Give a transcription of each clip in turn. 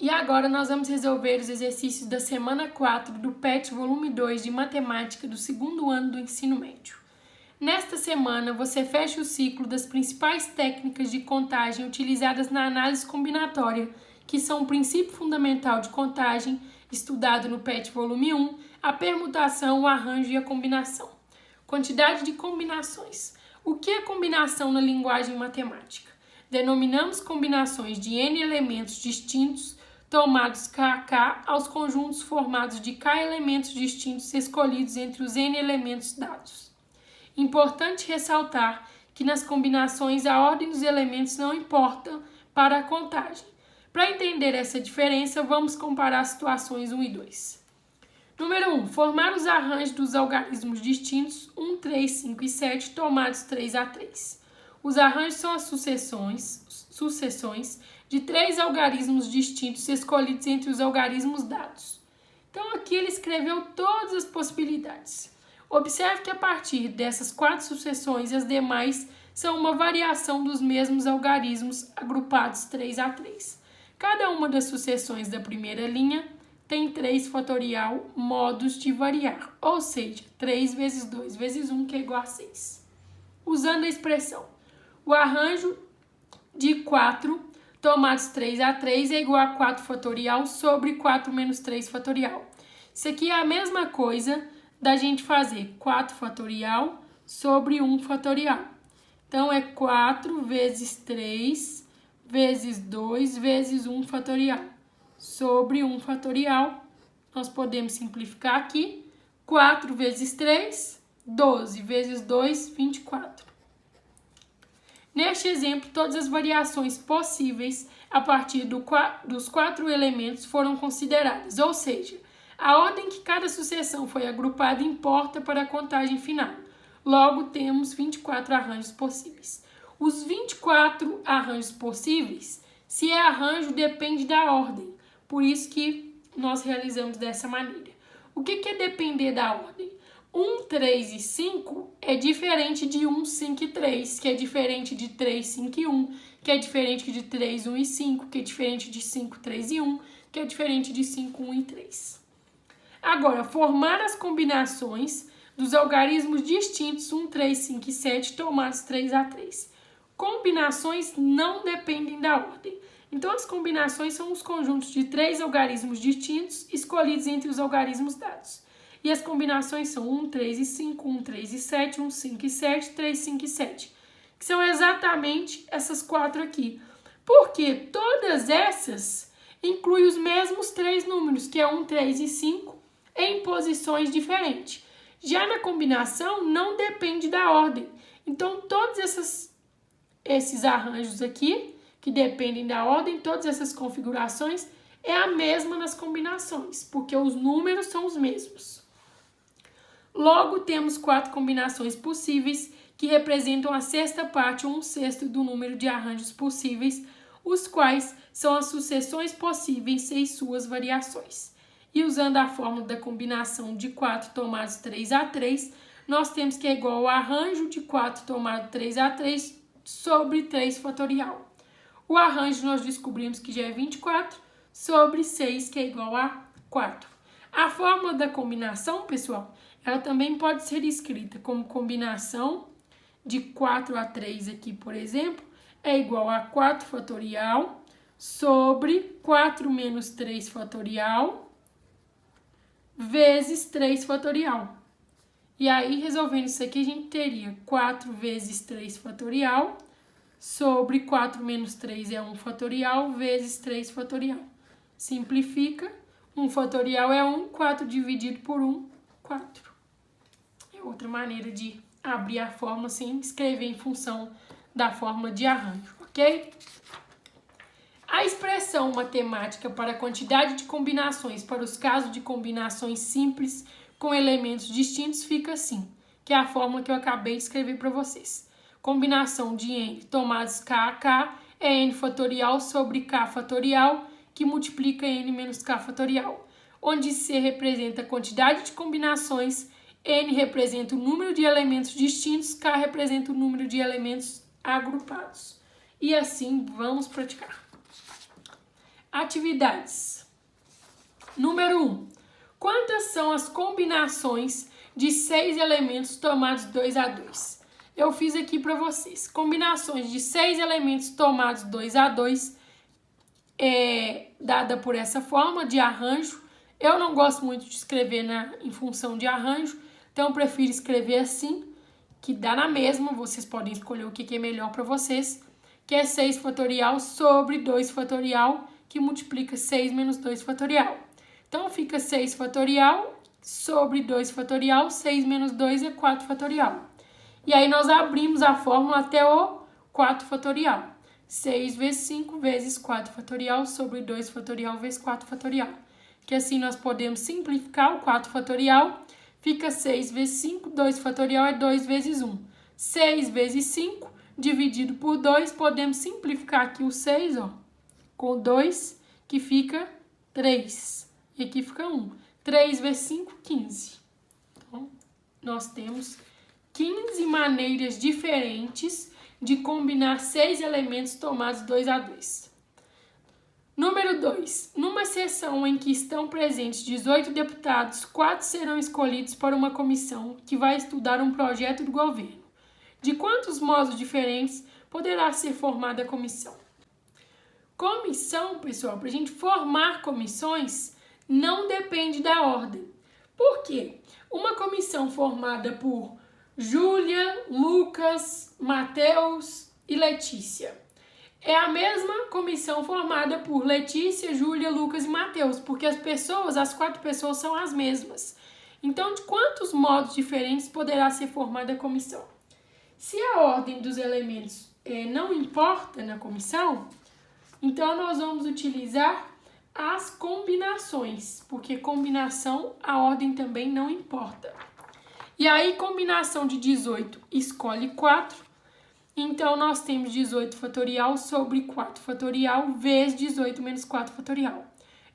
E agora nós vamos resolver os exercícios da semana 4 do PET volume 2 de matemática do segundo ano do ensino médio. Nesta semana, você fecha o ciclo das principais técnicas de contagem utilizadas na análise combinatória, que são o princípio fundamental de contagem, estudado no PET volume 1, a permutação, o arranjo e a combinação. Quantidade de combinações. O que é combinação na linguagem matemática? Denominamos combinações de N elementos distintos tomados K a K aos conjuntos formados de K elementos distintos escolhidos entre os N elementos dados. Importante ressaltar que nas combinações a ordem dos elementos não importa para a contagem. Para entender essa diferença, vamos comparar situações 1 e 2. Número 1. Formar os arranjos dos algarismos distintos 1, 3, 5 e 7 tomados 3 a 3. Os arranjos são as sucessões de 3 algarismos distintos escolhidos entre os algarismos dados. Então aqui ele escreveu todas as possibilidades. Observe que a partir dessas 4 sucessões, as demais são uma variação dos mesmos algarismos agrupados 3 a 3. Cada uma das sucessões da primeira linha tem 3 fatorial modos de variar, ou seja, 3 vezes 2 vezes 1, que é igual a 6. Usando a expressão, o arranjo de 4 tomados 3 a 3 é igual a 4 fatorial sobre 4 menos 3 fatorial. Isso aqui é a mesma coisa da gente fazer 4 fatorial sobre 1 fatorial. Então, é 4 vezes 3 vezes 2 vezes 1 fatorial sobre 1 fatorial. Nós podemos simplificar aqui. 4 vezes 3, 12 vezes 2, 24. Neste exemplo, todas as variações possíveis a partir dos 4 elementos foram consideradas, ou seja, a ordem que cada sucessão foi agrupada importa para a contagem final. Logo, temos 24 arranjos possíveis. Os 24 arranjos possíveis, se é arranjo, depende da ordem. Por isso que nós realizamos dessa maneira. O que é depender da ordem? 1, 3 e 5 é diferente de 1, 5 e 3, que é diferente de 3, 5 e 1, que é diferente de 3, 1 e 5, que é diferente de 5, 3 e 1, que é diferente de 5, 1 e 3. Agora, formar as combinações dos algarismos distintos 1, 3, 5 e 7 tomados 3 a 3. Combinações não dependem da ordem. Então, as combinações são os conjuntos de 3 algarismos distintos escolhidos entre os algarismos dados. E as combinações são 1, 3 e 5, 1, 3 e 7, 1, 5 e 7, 3, 5 e 7. Que são exatamente essas 4 aqui. Porque todas essas incluem os mesmos 3 números, que é 1, 3 e 5, em posições diferentes. Já na combinação, não depende da ordem. Então, todos esses arranjos aqui, que dependem da ordem, todas essas configurações, é a mesma nas combinações, porque os números são os mesmos. Logo, temos 4 combinações possíveis, que representam a sexta parte ou 1/6 do número de arranjos possíveis, os quais são as sucessões possíveis e suas variações. E usando a fórmula da combinação de 4 tomados 3 a 3, nós temos que é igual ao arranjo de 4 tomado 3 a 3 sobre 3 fatorial. O arranjo nós descobrimos que já é 24 sobre 6, que é igual a 4. A fórmula da combinação, pessoal, ela também pode ser escrita como combinação de 4 a 3 aqui, por exemplo, é igual a 4 fatorial sobre 4 menos 3 fatorial vezes 3 fatorial. E aí, resolvendo isso aqui, a gente teria 4 vezes 3 fatorial sobre 4 menos 3 é 1 fatorial vezes 3 fatorial. Simplifica, 1 fatorial é 1, 4 dividido por 1, 4. É outra maneira de abrir a fórmula sem escrever em função da fórmula de arranjo, ok? A expressão matemática para a quantidade de combinações para os casos de combinações simples com elementos distintos fica assim, que é a fórmula que eu acabei de escrever para vocês. Combinação de N tomados K a K é N fatorial sobre K fatorial, que multiplica N menos K fatorial, onde C representa a quantidade de combinações, N representa o número de elementos distintos, K representa o número de elementos agrupados. E assim vamos praticar. Atividades. Número 1. Quantas são as combinações de 6 elementos tomados 2 a 2? Eu fiz aqui para vocês. Combinações de 6 elementos tomados 2 a 2 dada por essa forma de arranjo. Eu não gosto muito de escrever em função de arranjo, então eu prefiro escrever assim, que dá na mesma. Vocês podem escolher o que é melhor para vocês, que é 6 fatorial sobre 2 fatorial, que multiplica 6 menos 2 fatorial. Então, fica 6 fatorial sobre 2 fatorial, 6 menos 2 é 4 fatorial. E aí, nós abrimos a fórmula até o 4 fatorial. 6 vezes 5 vezes 4 fatorial sobre 2 fatorial vezes 4 fatorial. Que assim, nós podemos simplificar o 4 fatorial. Fica 6 vezes 5, 2 fatorial é 2 vezes 1. 6 vezes 5, dividido por 2, podemos simplificar aqui o 6, ó, com 2, que fica 3. E aqui fica 1. 3 vezes 5, 15. Então, nós temos 15 maneiras diferentes de combinar 6 elementos tomados 2 a 2. Número 2. Numa sessão em que estão presentes 18 deputados, 4 serão escolhidos para uma comissão que vai estudar um projeto do governo. De quantos modos diferentes poderá ser formada a comissão? Comissão, pessoal, para a gente formar comissões, não depende da ordem. Por quê? Uma comissão formada por Júlia, Lucas, Mateus e Letícia é a mesma comissão formada por Letícia, Júlia, Lucas e Mateus, porque as 4 pessoas são as mesmas. Então, de quantos modos diferentes poderá ser formada a comissão? Se a ordem dos elementos não importa na comissão, então nós vamos utilizar as combinações, porque combinação, a ordem também não importa. E aí, combinação de 18 escolhe 4, então nós temos 18 fatorial sobre 4 fatorial vezes 18 menos 4 fatorial.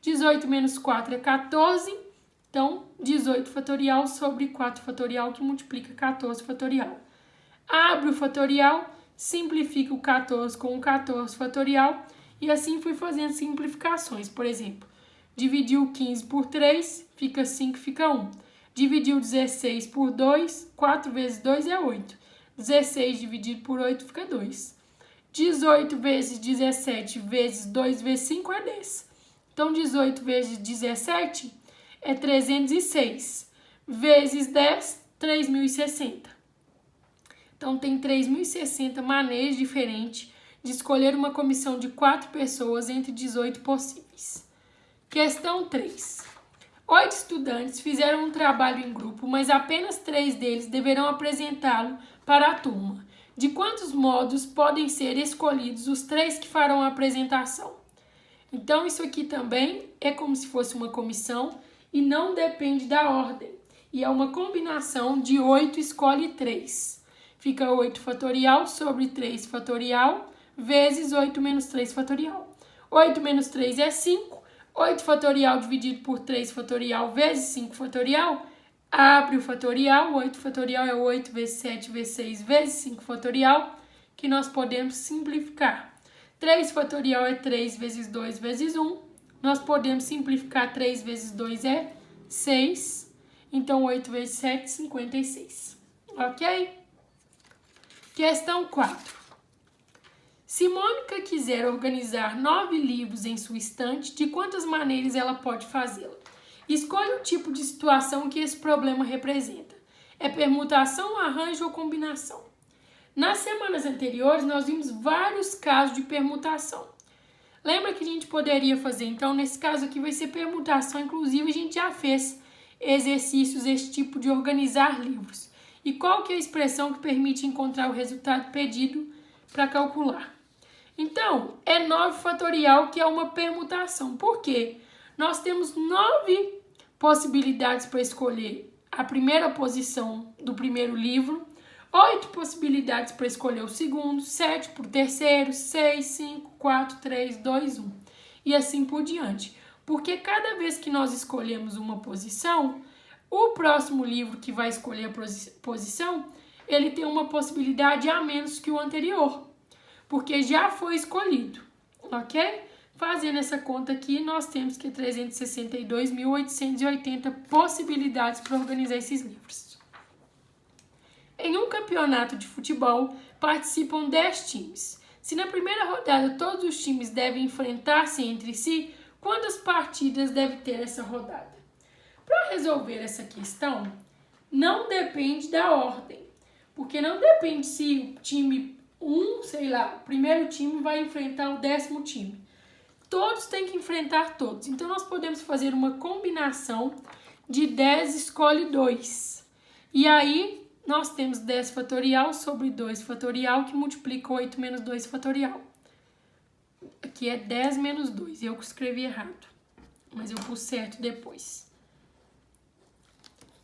18 menos 4 é 14, então 18 fatorial sobre 4 fatorial, que multiplica 14 fatorial. Abre o fatorial, simplifica o 14 com o 14 fatorial, e assim fui fazendo simplificações. Por exemplo, dividiu 15 por 3, fica 5, fica 1. Dividiu 16 por 2, 4 vezes 2 é 8. 16 dividido por 8 fica 2. 18 vezes 17 vezes 2 vezes 5 é 10. Então, 18 vezes 17 é 306. Vezes 10, 3.060. Então, tem 3.060 maneiras diferentes de escolher uma comissão de 4 pessoas entre 18 possíveis. Questão 3. 8 estudantes fizeram um trabalho em grupo, mas apenas 3 deles deverão apresentá-lo para a turma. De quantos modos podem ser escolhidos os 3 que farão a apresentação? Então, isso aqui também é como se fosse uma comissão e não depende da ordem. E é uma combinação de 8 escolhe 3. Fica 8 fatorial sobre 3 fatorial vezes 8 menos 3 fatorial. 8 menos 3 é 5. 8 fatorial dividido por 3 fatorial vezes 5 fatorial. Abre o fatorial. 8 fatorial é 8 vezes 7 vezes 6 vezes 5 fatorial, que nós podemos simplificar. 3 fatorial é 3 vezes 2 vezes 1. Nós podemos simplificar. 3 vezes 2 é 6. Então, 8 vezes 7, 56. Ok? Questão 4. Se Mônica quiser organizar 9 livros em sua estante, de quantas maneiras ela pode fazê-lo? Escolha o tipo de situação que esse problema representa. É permutação, arranjo ou combinação? Nas semanas anteriores, nós vimos vários casos de permutação. Lembra que a gente poderia fazer? Então, nesse caso aqui vai ser permutação. Inclusive, a gente já fez exercícios desse tipo de organizar livros. E qual que é a expressão que permite encontrar o resultado pedido para calcular? Então, é 9 fatorial, que é uma permutação. Por quê? Nós temos 9 possibilidades para escolher a primeira posição do primeiro livro, 8 possibilidades para escolher o segundo, 7 para o terceiro, 6, 5, 4, 3, 2, 1. E assim por diante. Porque cada vez que nós escolhemos uma posição, o próximo livro que vai escolher a posição, ele tem uma possibilidade a menos que o anterior, porque já foi escolhido, ok? fazendo essa conta aqui, nós temos que 362.880 possibilidades para organizar esses livros. Em um campeonato de futebol, participam 10 times. Se na primeira rodada todos os times devem enfrentar-se entre si, quantas partidas deve ter essa rodada? Para resolver essa questão, não depende da ordem, porque não depende se o time 1, sei lá, o primeiro time vai enfrentar o 10º time. Todos têm que enfrentar todos. Então, nós podemos fazer uma combinação de 10 escolhe 2. E aí, nós temos 10 fatorial sobre 2 fatorial, que multiplica 8 menos 2 fatorial. Aqui é 10 menos 2. Eu escrevi errado, mas eu pus certo depois.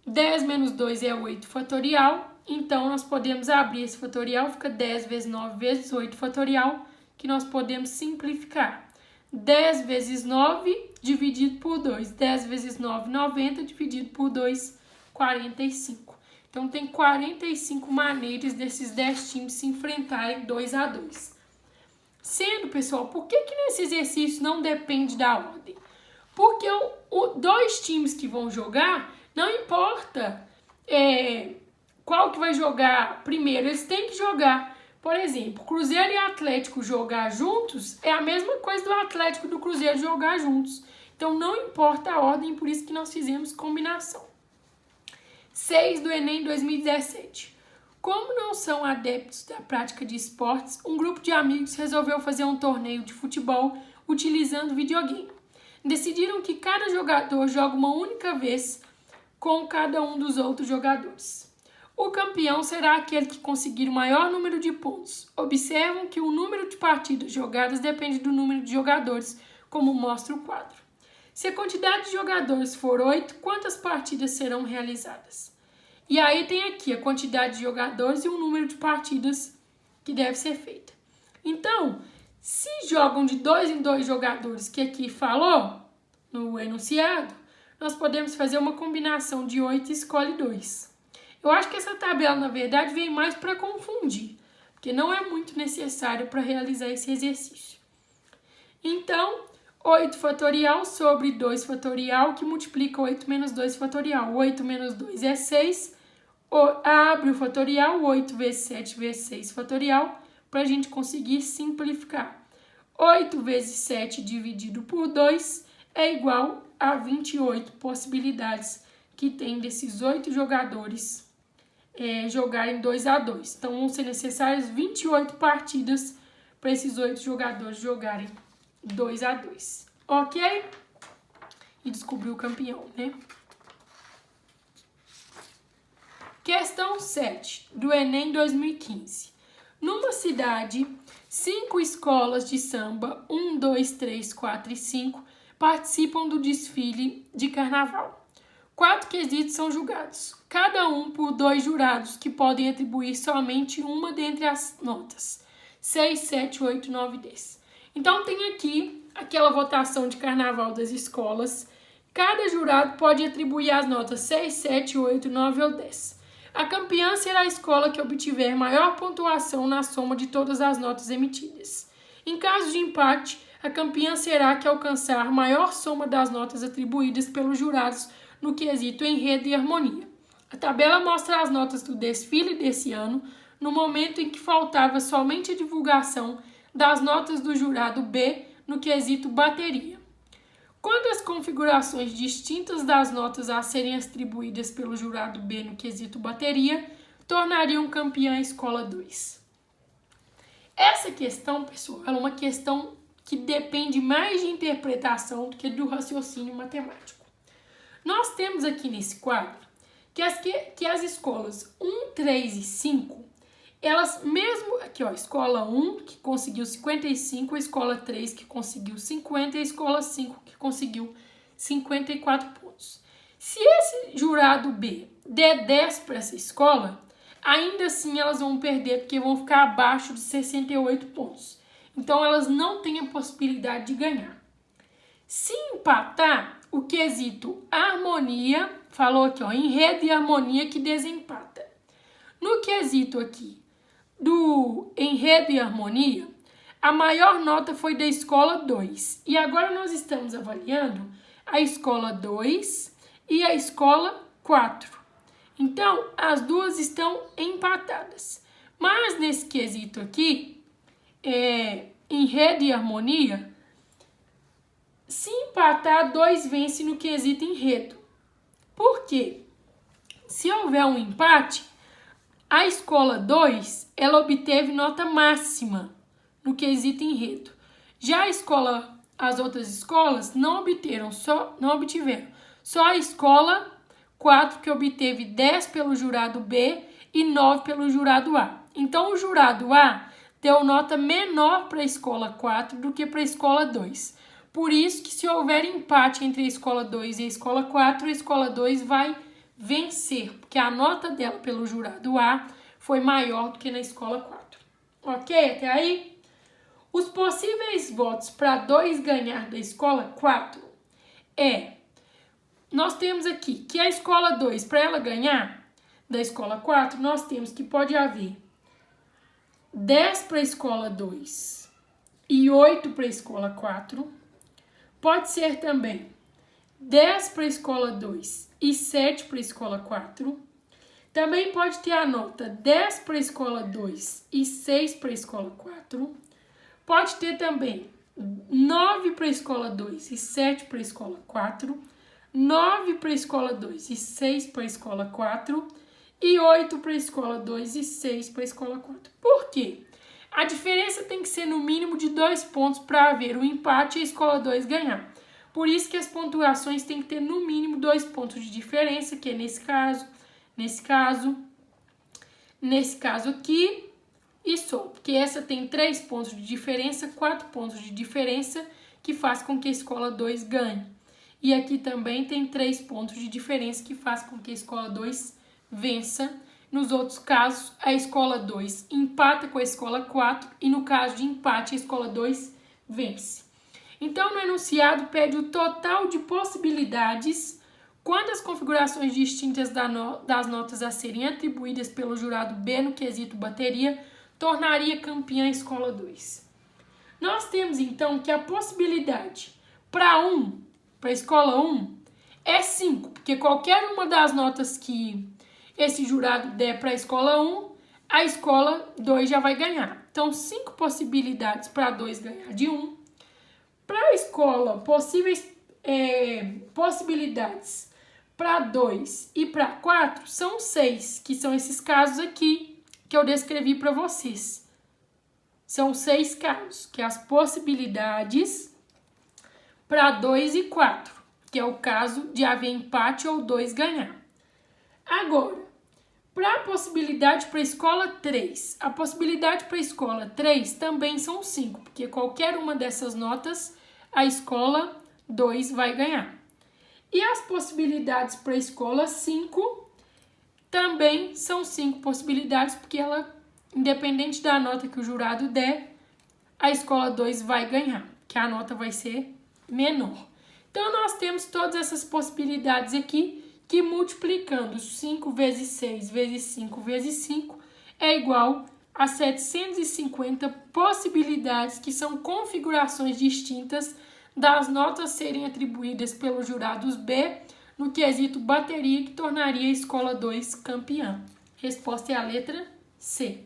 10 menos 2 é 8 fatorial. Então, nós podemos abrir esse fatorial, fica 10 vezes 9 vezes 8 fatorial, que nós podemos simplificar. 10 vezes 9 dividido por 2. 10 vezes 9, 90, dividido por 2, 45. Então, tem 45 maneiras desses 10 times se enfrentarem 2 a 2. Sendo, pessoal, por que nesse exercício não depende da ordem? Porque dois times que vão jogar, não importa qual que vai jogar primeiro, eles têm que jogar. Por exemplo, Cruzeiro e Atlético jogar juntos é a mesma coisa do Atlético e do Cruzeiro jogar juntos. Então, não importa a ordem, por isso que nós fizemos combinação. 6 do Enem 2017. Como não são adeptos da prática de esportes, um grupo de amigos resolveu fazer um torneio de futebol utilizando videogame. Decidiram que cada jogador joga uma única vez com cada um dos outros jogadores. O campeão será aquele que conseguir o maior número de pontos. Observam que o número de partidas jogadas depende do número de jogadores, como mostra o quadro. Se a quantidade de jogadores for 8, quantas partidas serão realizadas? E aí tem aqui a quantidade de jogadores e o número de partidas que deve ser feita. Então, se jogam de 2 em 2 jogadores, que aqui falou no enunciado, nós podemos fazer uma combinação de 8 e escolhe 2. Eu acho que essa tabela, na verdade, vem mais para confundir, porque não é muito necessário para realizar esse exercício. Então, 8 fatorial sobre 2 fatorial, que multiplica 8 menos 2 fatorial. 8 menos 2 é 6. Abre o fatorial, 8 vezes 7 vezes 6 fatorial, para a gente conseguir simplificar. 8 vezes 7 dividido por 2 é igual a 28 possibilidades que tem desses 8 jogadores jogarem 2 a 2. Então, vão ser necessárias 28 partidas para esses 8 jogadores jogarem 2 a 2. Ok? E descobriu o campeão, né? Questão 7, do Enem 2015. Numa cidade, 5 escolas de samba, 1, 2, 3, 4 e 5, participam do desfile de carnaval. 4 quesitos são julgados, cada um por 2 jurados que podem atribuir somente uma dentre as notas, 6, 7, 8, 9 e 10. Então, tem aqui aquela votação de carnaval das escolas. Cada jurado pode atribuir as notas 6, 7, 8, 9 ou 10. A campeã será a escola que obtiver maior pontuação na soma de todas as notas emitidas. Em caso de empate, a campeã será a que alcançar maior soma das notas atribuídas pelos jurados no quesito enredo e harmonia. A tabela mostra as notas do desfile desse ano, no momento em que faltava somente a divulgação das notas do jurado B no quesito bateria. Quando as configurações distintas das notas a serem atribuídas pelo jurado B no quesito bateria tornariam campeã a escola 2. Essa questão, pessoal, é uma questão que depende mais de interpretação do que do raciocínio matemático. Nós temos aqui nesse quadro que as escolas 1, 3 e 5, elas mesmo, aqui ó, escola 1 que conseguiu 55, a escola 3 que conseguiu 50 e a escola 5 que conseguiu 54 pontos. Se esse jurado B der 10 para essa escola, ainda assim elas vão perder porque vão ficar abaixo de 68 pontos. Então elas não têm a possibilidade de ganhar. Se empatar, o quesito harmonia, falou aqui ó, enredo e harmonia que desempata. No quesito aqui do enredo e harmonia, a maior nota foi da escola 2. E agora nós estamos avaliando a escola 2 e a escola 4. Então, as duas estão empatadas. Mas nesse quesito aqui, enredo e harmonia, se empatar, 2 vence no quesito enredo. Por quê? Se houver um empate, a escola 2, ela obteve nota máxima no quesito enredo. Já as outras escolas não obtiveram. Só a escola 4 que obteve 10 pelo jurado B e 9 pelo jurado A. Então, o jurado A deu nota menor para a escola 4 do que para a escola 2. Por isso que se houver empate entre a escola 2 e a escola 4, a escola 2 vai vencer, porque a nota dela pelo jurado A foi maior do que na escola 4. Ok? Até aí? Os possíveis votos para 2 ganhar da escola 4 nós temos aqui que a escola 2, para ela ganhar da escola 4, nós temos que pode haver 10 para a escola 2 e 8 para a escola 4. Pode ser também 10 para a escola 2 e 7 para a escola 4. Também pode ter a nota 10 para a escola 2 e 6 para a escola 4. Pode ter também 9 para a escola 2 e 7 para a escola 4. 9 para a escola 2 e 6 para a escola 4. E 8 para a escola 2 e 6 para a escola 4. Por quê? A diferença tem que ser no mínimo de 2 pontos para haver o empate e a escola 2 ganhar. Por isso que as pontuações têm que ter no mínimo 2 pontos de diferença, que é nesse caso aqui e só. Porque essa tem 3 pontos de diferença, 4 pontos de diferença, que faz com que a escola 2 ganhe. E aqui também tem 3 pontos de diferença, que faz com que a escola 2 vença. Nos outros casos, a escola 2 empata com a escola 4 e no caso de empate, a escola 2 vence. Então, no enunciado, pede o total de possibilidades quando as configurações distintas das notas a serem atribuídas pelo jurado B no quesito bateria tornaria campeã a escola 2. Nós temos, então, que a possibilidade para a escola 1, é 5, porque qualquer uma das notas que esse jurado der para a escola 1, a escola 2 já vai ganhar. Então, 5 possibilidades para 2 ganhar de 1. Para a escola, possíveis possibilidades para 2 e para 4 são 6, que são esses casos aqui que eu descrevi para vocês. São 6 casos, que é as possibilidades para 2 e 4, que é o caso de haver empate ou 2 ganhar. Agora, para a possibilidade para a escola 3, a possibilidade para a escola 3 também são 5, porque qualquer uma dessas notas a escola 2 vai ganhar. E as possibilidades para a escola 5 também são 5 possibilidades, porque ela, independente da nota que o jurado der, a escola 2 vai ganhar, que a nota vai ser menor. Então, nós temos todas essas possibilidades aqui, que multiplicando 5 vezes 6 vezes 5 vezes 5 é igual a 750 possibilidades, que são configurações distintas das notas serem atribuídas pelos jurados B no quesito bateria, que tornaria a escola 2 campeã. Resposta é a letra C.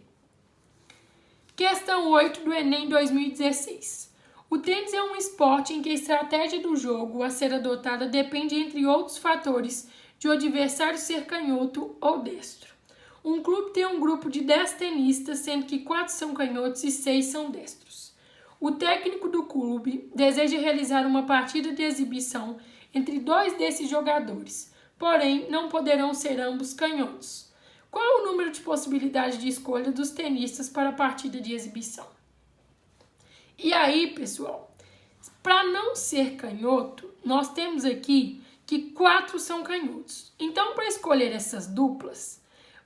Questão 8 do Enem 2016. O tênis é um esporte em que a estratégia do jogo a ser adotada depende, entre outros fatores, de o adversário ser canhoto ou destro. Um clube tem um grupo de 10 tenistas, sendo que 4 são canhotos e 6 são destros. O técnico do clube deseja realizar uma partida de exibição entre 2 desses jogadores, porém não poderão ser ambos canhotos. Qual é o número de possibilidades de escolha dos tenistas para a partida de exibição? E aí, pessoal, para não ser canhoto, nós temos aqui que 4 são canhotos. Então, para escolher essas duplas,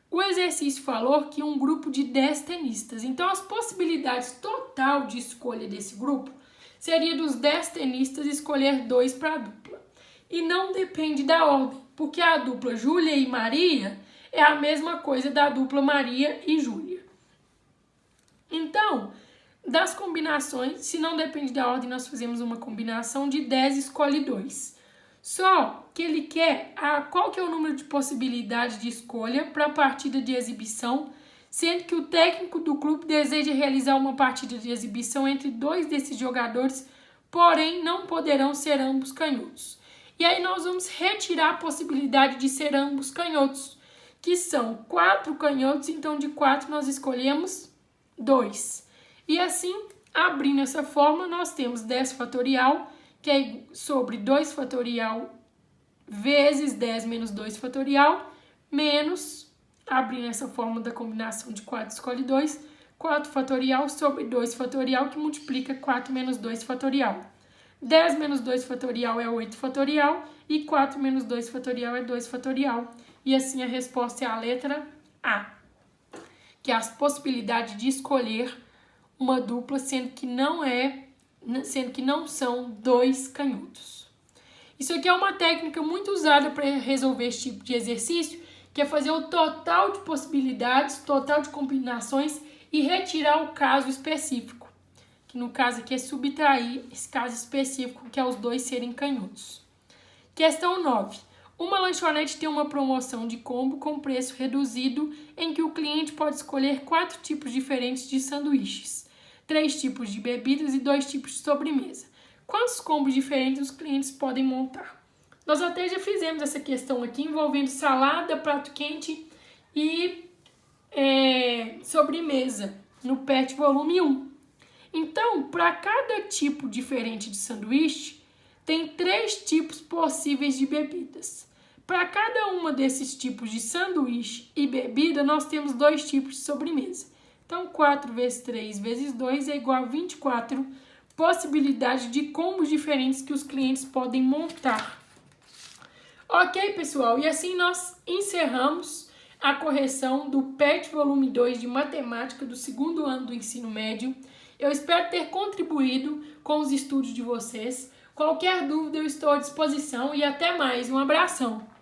o exercício falou que um grupo de 10 tenistas. Então, as possibilidades total de escolha desse grupo seria dos 10 tenistas escolher 2 para a dupla. E não depende da ordem, porque a dupla Júlia e Maria é a mesma coisa da dupla Maria e Júlia. Então, das combinações, se não depende da ordem, nós fazemos uma combinação de 10 escolhe 2. Só que ele quer qual que é o número de possibilidades de escolha para a partida de exibição, sendo que o técnico do clube deseja realizar uma partida de exibição entre 2 desses jogadores, porém não poderão ser ambos canhotos. E aí nós vamos retirar a possibilidade de ser ambos canhotos, que são 4 canhotos, então de 4 nós escolhemos 2. E assim, abrindo essa forma, nós temos 10 fatorial, que é sobre 2 fatorial vezes 10 menos 2 fatorial, menos, abrindo essa forma da combinação de 4 escolhe 2, 4 fatorial sobre 2 fatorial, que multiplica 4 menos 2 fatorial. 10 menos 2 fatorial é 8 fatorial e 4 menos 2 fatorial é 2 fatorial. E assim a resposta é a letra A, que é a possibilidade de escolher uma dupla, sendo que não são 2 canhotos. Isso aqui é uma técnica muito usada para resolver esse tipo de exercício, que é fazer o total de possibilidades, total de combinações e retirar o caso específico, que no caso aqui é subtrair esse caso específico, que é os 2 serem canhotos. Questão 9. Uma lanchonete tem uma promoção de combo com preço reduzido, em que o cliente pode escolher 4 tipos diferentes de sanduíches, 3 tipos de bebidas e 2 tipos de sobremesa. Quantos combos diferentes os clientes podem montar? Nós até já fizemos essa questão aqui envolvendo salada, prato quente e sobremesa no PET volume 1. Então, para cada tipo diferente de sanduíche, tem 3 tipos possíveis de bebidas. Para cada uma desses tipos de sanduíche e bebida, nós temos 2 tipos de sobremesa. Então, 4 vezes 3 vezes 2 é igual a 24 possibilidades de combos diferentes que os clientes podem montar. Ok, pessoal? E assim nós encerramos a correção do PET volume 2 de Matemática do 2º ano do ensino médio. Eu espero ter contribuído com os estudos de vocês. Qualquer dúvida eu estou à disposição e até mais. Um abração!